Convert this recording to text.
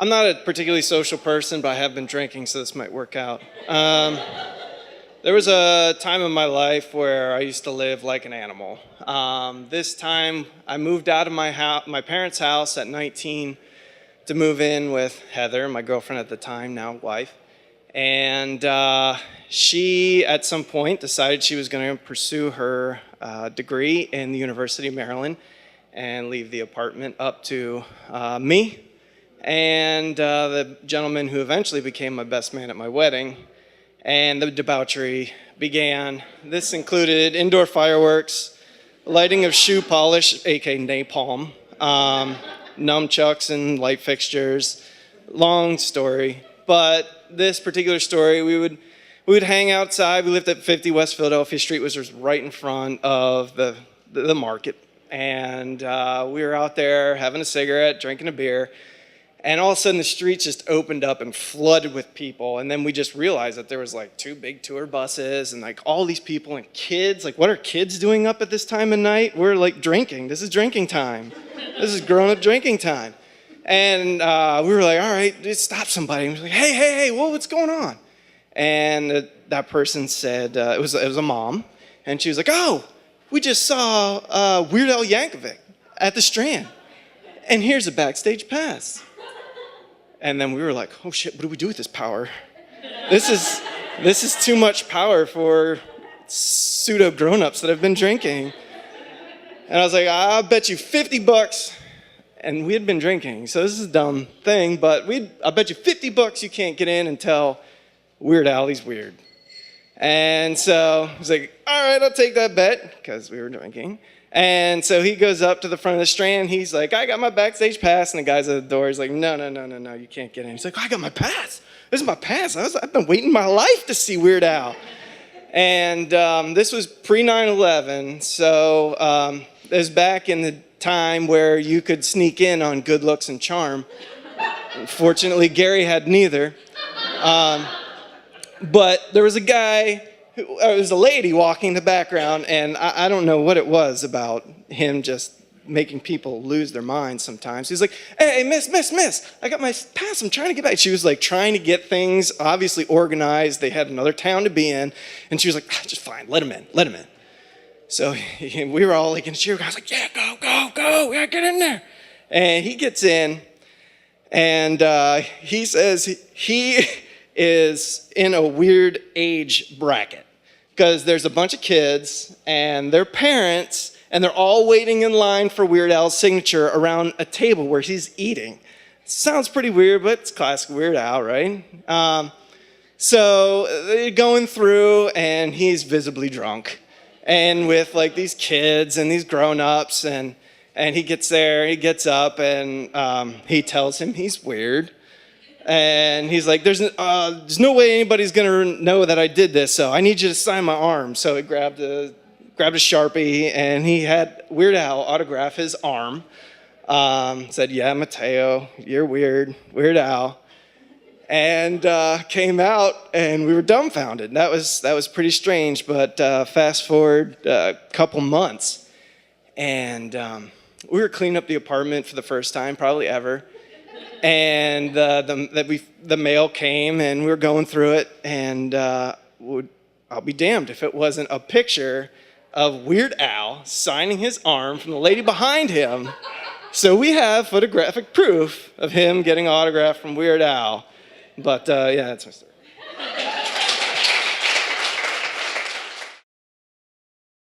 I'm not a particularly social person, but I have been drinking, so this might work out. There was a time in my life where I used to live like an animal. This time, I moved out of my parents' house at 19 to move in with Heather, my girlfriend at the time, now wife. And she, at some point, decided she was going to pursue her degree in the University of Maryland and leave the apartment up to me and the gentleman who eventually became my best man at my wedding. And the debauchery began. This included indoor fireworks, lighting of shoe polish, aka napalm, nunchucks and light fixtures. Long story. But this particular story, we would hang outside. We lived at 50 West Philadelphia Street, which was right in front of the market. And we were out there having a cigarette, drinking a beer. And all of a sudden, the streets just opened up and flooded with people. And then we just realized that there was like 2 big tour buses and like all these people and kids. Like, what are kids doing up at this time of night? We're like drinking. This is drinking time. This is grown-up drinking time. And we were like, all right, just stop somebody. And we were like, hey, what's going on? And that person said, it was a mom. And she was like, oh, we just saw Weird Al Yankovic at the Strand. And here's a backstage pass. And then we were like, oh shit, what do we do with this power? This is too much power for pseudo grown-ups that have been drinking. And I was like, I'll bet you $50. And we had been drinking, so this is a dumb thing, but I'll bet you $50 you can't get in until Weird Al, he's weird. And so I was like, all right, I'll take that bet, because we were drinking. And so he goes up to the front of the Strand. He's like, I got my backstage pass. And the guy's at the door. He's like, no, you can't get in. He's like, I got my pass. This is my pass. I've been waiting my life to see Weird Al. And this was pre-9/11. So it was back in the time where you could sneak in on good looks and charm. Unfortunately, Gary had neither. But there was a guy... There was a lady walking in the background, and I don't know what it was about him just making people lose their minds sometimes. He's like, hey, miss, I got my pass, I'm trying to get back. She was like trying to get things obviously organized. They had another town to be in, and she was like, just fine, let him in. So we were all like in cheer. I was like, yeah, go, yeah, get in there. And he gets in, and he says he is in a weird age bracket because there's a bunch of kids and their parents, and they're all waiting in line for Weird Al's signature around a table where he's eating. Sounds pretty weird, but it's classic Weird Al, right? So they're going through, and he's visibly drunk, and with like these kids and these grown-ups, and he gets there, he gets up, and he tells him he's weird. And he's like, there's no way anybody's going to know that I did this, so I need you to sign my arm. So he grabbed a Sharpie, and he had Weird Al autograph his arm. Said, yeah, Mateo, you're weird, Weird Al. And came out, and we were dumbfounded. That was pretty strange, but fast forward a couple months, and we were cleaning up the apartment for the first time, probably ever. And the mail came, and we were going through it, and I'll be damned if it wasn't a picture of Weird Al signing his arm from the lady behind him. So we have photographic proof of him getting autographed from Weird Al. But yeah, that's my story.